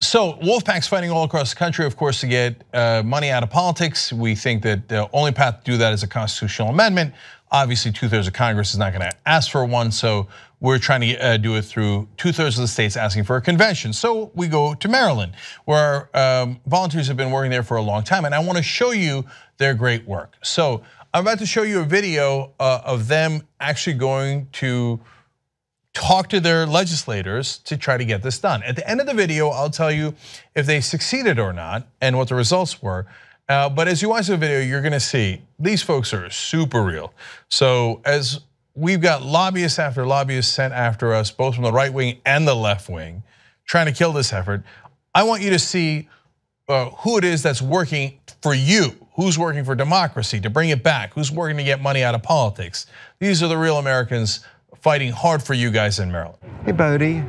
So Wolf-PAC's fighting all across the country, of course, to get money out of politics. We think that the only path to do that is a constitutional amendment. Obviously, 2/3 of Congress is not going to ask for one, so we're trying to do it through 2/3 of the states asking for a convention. So we go to Maryland, where volunteers have been working there for a long time, and I want to show you their great work. So I'm about to show you a video of them actually going to talk to their legislators to try to get this done. At the end of the video, I'll tell you if they succeeded or not and what the results were. But as you watch the video, you're gonna see these folks are super real. So as we've got lobbyists after lobbyists sent after us, both from the right wing and the left wing, trying to kill this effort, I want you to see who it is that's working for you, who's working for democracy, to bring it back, who's working to get money out of politics. These are the real Americans fighting hard for you guys in Maryland. Hey, Bodie,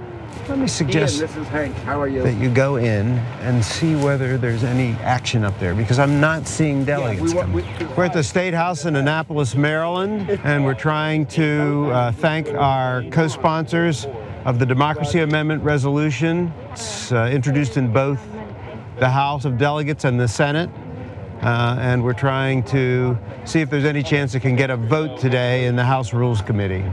let me suggest Ian, this is Hank. How are you? that you go in and see whether there's any action up there, because I'm not seeing delegates coming. We're at the State House in Annapolis, Maryland, and we're trying to thank our co-sponsors of the Democracy Amendment resolution. It's introduced in both the House of Delegates and the Senate. And we're trying to see if there's any chance it can get a vote today in the House Rules Committee.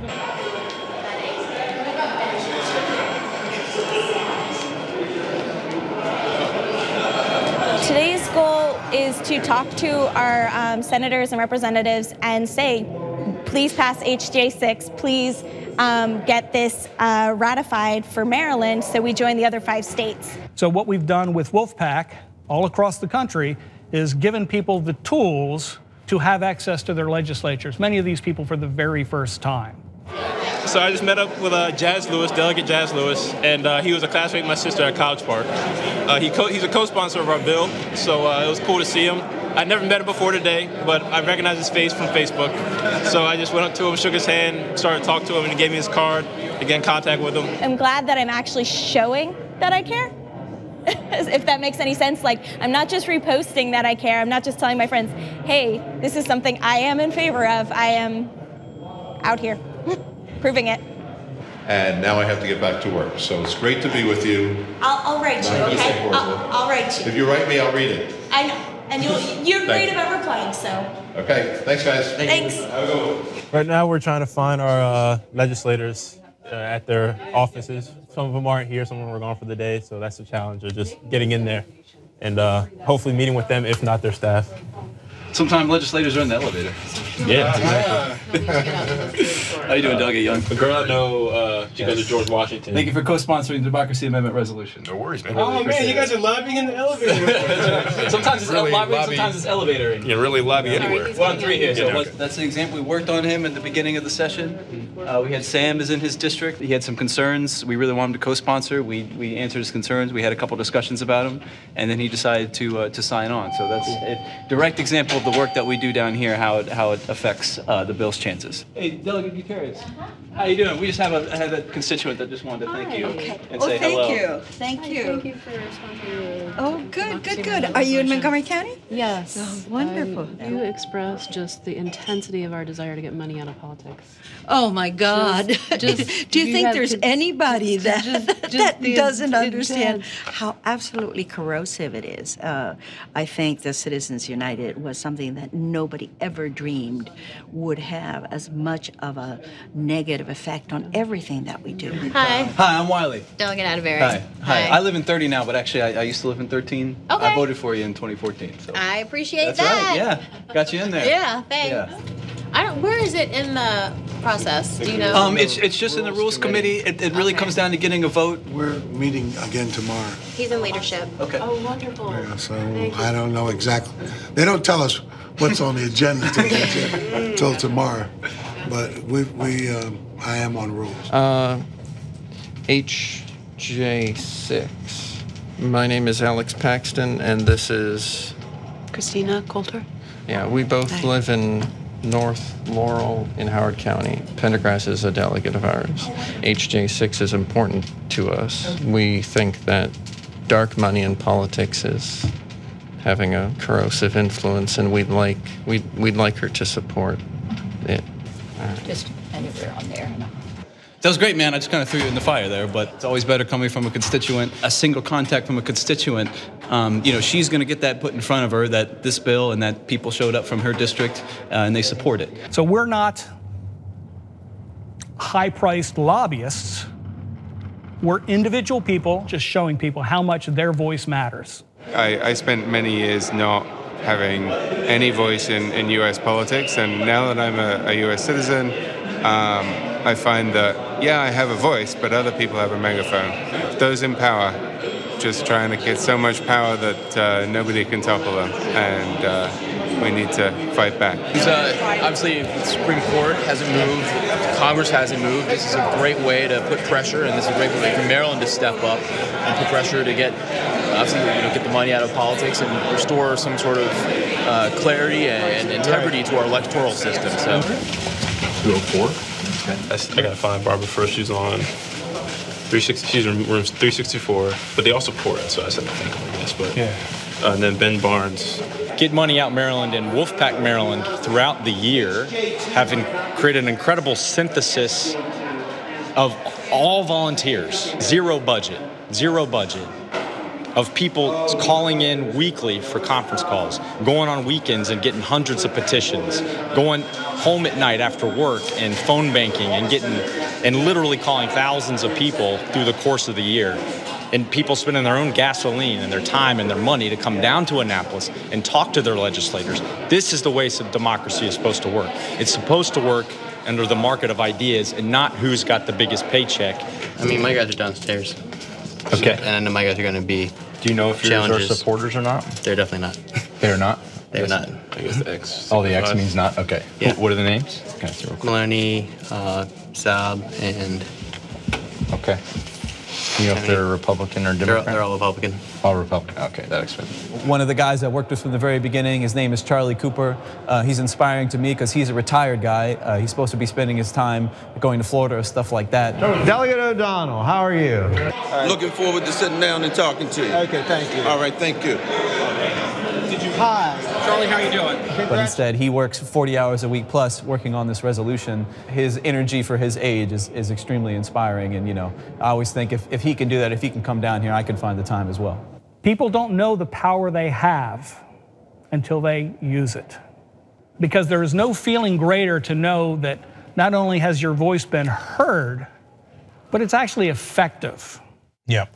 Today's goal is to talk to our senators and representatives and say, please pass HJ 6, please get this ratified for Maryland so we join the other 5 states. So what we've done with Wolf-PAC all across the country is given people the tools to have access to their legislatures, many of these people for the very first time. So I just met up with Jazz Lewis, Delegate Jazz Lewis, and he was a classmate of my sister at College Park. He's a co-sponsor of our bill, so it was cool to see him. I'd never met him before today, but I recognized his face from Facebook. So I just went up to him, shook his hand, started to talk to him, and he gave me his card to get in contact with him. I'm glad that I'm actually showing that I care, if that makes any sense. Like, I'm not just reposting that I care. I'm not just telling my friends, hey, this is something I am in favor of. I am out here proving it. And now I have to get back to work. So it's great to be with you. I'll write you, okay? I'll write you. If you write me, I'll read it. I know, and you're great about replying, so. Okay, thanks guys. Thanks. Have a good one. Right now we're trying to find our legislators at their offices. Some of them aren't here, some of them are gone for the day, so that's the challenge of just getting in there and hopefully meeting with them, if not their staff. Sometimes legislators are in the elevator. Yeah, exactly. How you doing, Delegate Young? The girl I know, she goes to George Washington. Thank you for co-sponsoring the Democracy Amendment resolution. No worries, man. Oh man, you guys are lobbying in the elevator. Sometimes it's Really lobbying, lobby. sometimes it's elevating. You really lobby anywhere. We're on 3 here, so Yeah, okay. that's the example. We worked on him at the beginning of the session. We had Sam is in his district. He had some concerns. We really wanted him to co-sponsor. We answered his concerns. We had a couple discussions about him, and then he decided to sign on. So that's a direct example of the work that we do down here, how it affects the bill's chances. Hey, Delegate Gutierrez, how you doing? We just have a constituent that just wanted to thank you and say hello. Thank you. Thank you for sponsoring. Oh, good. Are you in Montgomery County? Yes. Oh, wonderful. You express just the intensity of our desire to get money out of politics. Oh my God. Do you think there's anybody that doesn't understand how absolutely corrosive it is? I think the Citizens United was something that nobody ever dreamed would have as much of a negative effect on everything that we do. Hi. Hi, I'm Wiley. Delegate Atterbury. Hi. I live in 30 now, but actually I used to live in 13. Okay. I voted for you in 2014. So. I appreciate That's that. right. Yeah. Got you in there. Yeah, thanks. Yeah. Where is it in the process? Do you know? It's just in the Rules Committee. It really comes down to getting a vote. We're meeting again tomorrow. He's in leadership. Okay. Oh, wonderful. Yeah, so I don't know exactly. They don't tell us what's on the agenda till tomorrow, but I am on rules. HJ6. My name is Alex Paxton, and this is Christina Coulter. Yeah, we both live in North Laurel in Howard County. Pendergrass is a delegate of ours. HJ6 is important to us. We think that dark money in politics is having a corrosive influence, and we'd like her to support it. Just anywhere on there. That was great, man. I just kind of threw you in the fire there, but it's always better coming from a constituent, a single contact from a constituent. She's going to get that put in front of her, that this bill and that people showed up from her district and they support it. So we're not high-priced lobbyists. We're individual people just showing people how much their voice matters. I spent many years not having any voice in U.S. politics, and now that I'm a U.S. citizen, I find that, yeah, I have a voice, but other people have a megaphone. Those in power just trying to get so much power that nobody can topple them, and we need to fight back. Obviously, the Supreme Court hasn't moved, Congress hasn't moved. This is a great way to put pressure, and this is a great way for Maryland to step up and put pressure to get, obviously, get the money out of politics and restore some sort of clarity and integrity to our electoral system. So, 204. I gotta find Barbara first. She's on 360. She's in room 364, but they also pour it, so I said thank them, I guess. But yeah. And then Ben Barnes. Get Money Out Maryland and Wolf-PAC Maryland throughout the year have created an incredible synthesis of all volunteers, zero budget, of people calling in weekly for conference calls, going on weekends and getting hundreds of petitions, going home at night after work and phone banking and literally calling thousands of people through the course of the year. And people spending their own gasoline and their time and their money to come down to Annapolis and talk to their legislators. This is the way democracy is supposed to work. It's supposed to work under the market of ideas and not who's got the biggest paycheck. I mean, my guys are downstairs. Okay. And I know my guys are going to be. Do you know if yours are supporters or not? They're definitely not. They're not? They're not. I guess the X. Oh, the X means not? Okay. Yeah. What are the names? Maloney, Saab, and. Okay. You know if they're Republican or Democrat? They're all Republican. All Republican. Okay, that explains it. One of the guys that worked with us from the very beginning, his name is Charlie Cooper. He's inspiring to me because he's a retired guy. He's supposed to be spending his time going to Florida or stuff like that. Delegate O'Donnell, how are you? Looking forward to sitting down and talking to you. Okay, thank you. All right, thank you. Hi. Charlie, how you doing? But instead, he works 40 hours a week plus working on this resolution. His energy for his age is extremely inspiring. And, I always think if he can do that, if he can come down here, I can find the time as well. People don't know the power they have until they use it. Because there is no feeling greater to know that not only has your voice been heard, but it's actually effective. Yeah,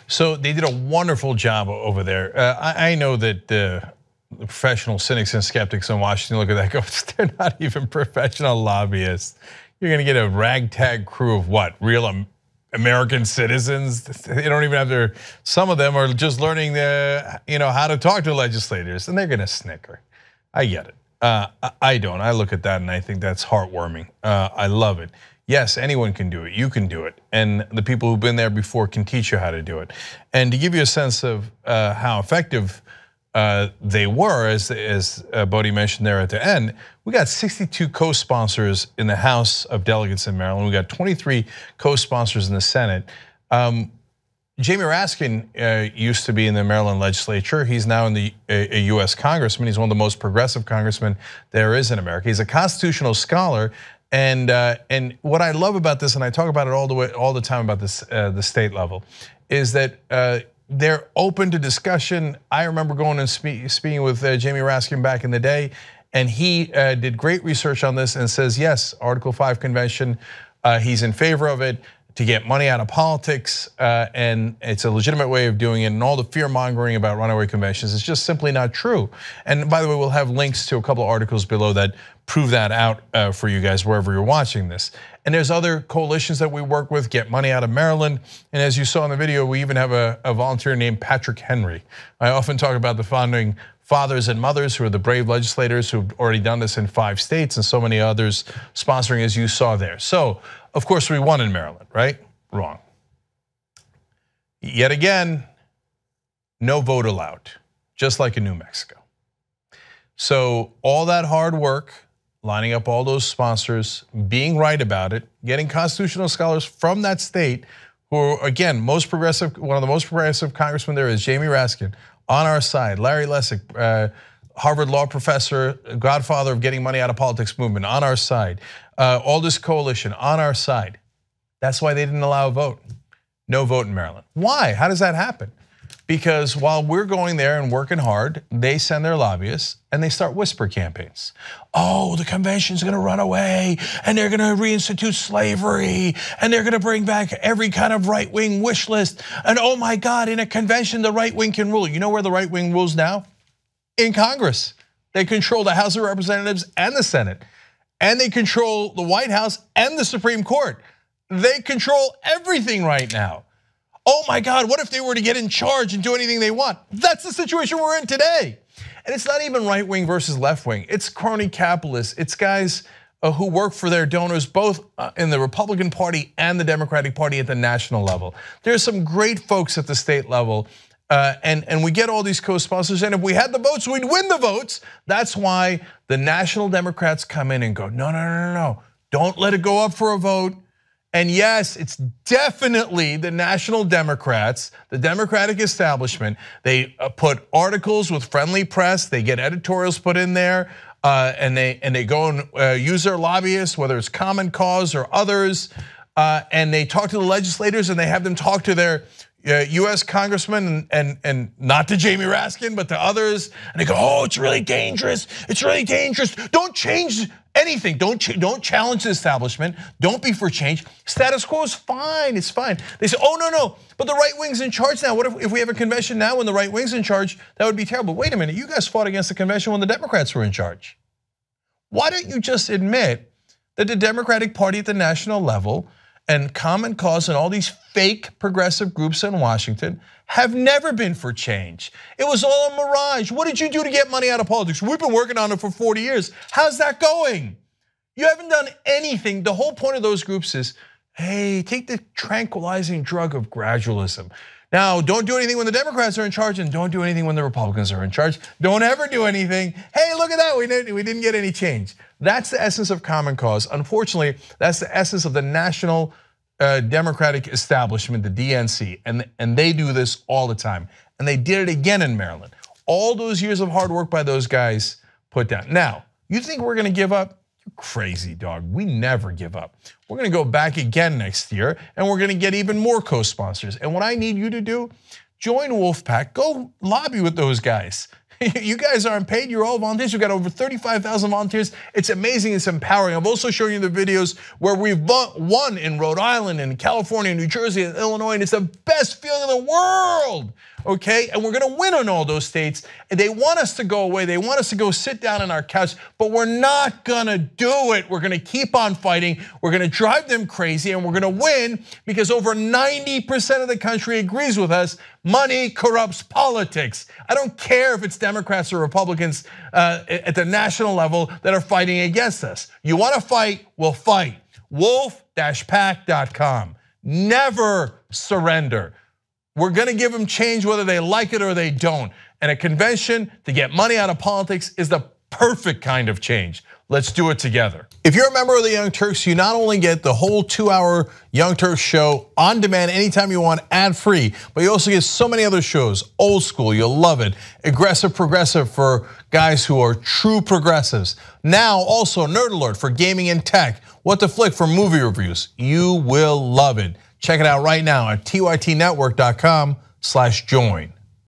so they did a wonderful job over there. I know that the professional cynics and skeptics in Washington look at that and go, they're not even professional lobbyists. You're gonna get a ragtag crew of what, real American citizens? They don't even have some of them are just learning how to talk to legislators, and they're gonna snicker. I get it, I don't. I look at that and I think that's heartwarming. I love it. Yes, anyone can do it. You can do it. And the people who've been there before can teach you how to do it. And to give you a sense of how effective they were, as Bodie mentioned there at the end, we got 62 co-sponsors in the House of Delegates in Maryland. We got 23 co-sponsors in the Senate. Jamie Raskin used to be in the Maryland legislature. He's now in a US congressman. He's one of the most progressive congressmen there is in America. He's a constitutional scholar. And what I love about this, and I talk about it all the time about this, the state level, is that they're open to discussion. I remember going and speaking with Jamie Raskin back in the day, and he did great research on this and says, yes, Article 5 convention, he's in favor of it to get money out of politics, and it's a legitimate way of doing it, and all the fear mongering about runaway conventions is just simply not true. And by the way, we'll have links to a couple of articles below that prove that out for you guys wherever you're watching this. And there's other coalitions that we work with, Get Money Out of Maryland, and as you saw in the video, we even have a volunteer named Patrick Henry. I often talk about the founding fathers and mothers who are the brave legislators who've already done this in 5 states and so many others sponsoring, as you saw there. So, of course, we won in Maryland, right? Wrong. Yet again, no vote allowed, just like in New Mexico. So all that hard work, lining up all those sponsors, being right about it, getting constitutional scholars from that state who are, again, most progressive, one of the most progressive congressmen there is Jamie Raskin on our side, Larry Lessig, Harvard law professor, godfather of getting money out of politics movement on our side, all this coalition on our side. That's why they didn't allow a vote. No vote in Maryland. Why? How does that happen? Because while we're going there and working hard, they send their lobbyists and they start whisper campaigns. Oh, the convention's gonna run away and they're gonna reinstitute slavery and they're gonna bring back every kind of right-wing wish list. And oh my God, in a convention, the right wing can rule. You know where the right wing rules now? In Congress. They control the House of Representatives and the Senate. And they control the White House and the Supreme Court. They control everything right now. Oh my God, what if they were to get in charge and do anything they want? That's the situation we're in today. And it's not even right wing versus left wing. It's crony capitalists. It's guys who work for their donors, both in the Republican Party and the Democratic Party at the national level. There's some great folks at the state level, and we get all these co-sponsors, and if we had the votes, we'd win the votes. That's why the national Democrats come in and go, no, don't let it go up for a vote. And yes, it's definitely the national Democrats, the Democratic establishment. They put articles with friendly press. They get editorials put in there, and they go and use their lobbyists, whether it's Common Cause or others, and they talk to the legislators and they have them talk to their US congressmen and not to Jamie Raskin, but to others. And they go, oh, it's really dangerous. It's really dangerous. Don't change anything. Don't challenge the establishment. Don't be for change. Status quo is fine. It's fine. They say, oh, no, but the right wing's in charge now. What if we have a convention now when the right wing's in charge? That would be terrible. Wait a minute. You guys fought against the convention when the Democrats were in charge. Why don't you just admit that the Democratic Party at the national level and Common Cause and all these fake progressive groups in Washington have never been for change? It was all a mirage. What did you do to get money out of politics? We've been working on it for 40 years. How's that going? You haven't done anything. The whole point of those groups is, hey, take the tranquilizing drug of gradualism. Now, don't do anything when the Democrats are in charge and don't do anything when the Republicans are in charge. Don't ever do anything. Hey, look at that, we didn't get any change. That's the essence of Common Cause. Unfortunately, that's the essence of the national Democratic establishment, the DNC, and they do this all the time. And they did it again in Maryland. All those years of hard work by those guys put down. Now, you think we're gonna give up? You're crazy, dog. We never give up. We're gonna go back again next year and we're gonna get even more co-sponsors. And what I need you to do, join Wolf-PAC, go lobby with those guys. You guys aren't paid, you're all volunteers. We've got over 35,000 volunteers. It's amazing, it's empowering. I've also shown you the videos where we've won in Rhode Island and California, New Jersey, and Illinois, and it's the best feeling in the world, okay? And we're gonna win in all those states. And they want us to go away, they want us to go sit down on our couch, but we're not gonna do it. We're gonna keep on fighting, we're gonna drive them crazy, and we're gonna win because over 90% of the country agrees with us. Money corrupts politics. I don't care if it's Democrats or Republicans at the national level that are fighting against us. You wanna fight, we'll fight. Wolf-PAC.com. Never surrender. We're gonna give them change whether they like it or they don't. And a convention to get money out of politics is the perfect kind of change. Let's do it together. If you're a member of the Young Turks, you not only get the whole 2-hour Young Turks show on demand anytime you want, ad-free, but you also get so many other shows, old school, you'll love it. Aggressive progressive for guys who are true progressives. Now also Nerd Alert for gaming and tech. What to Flick for movie reviews. You will love it. Check it out right now at tytnetwork.com/join.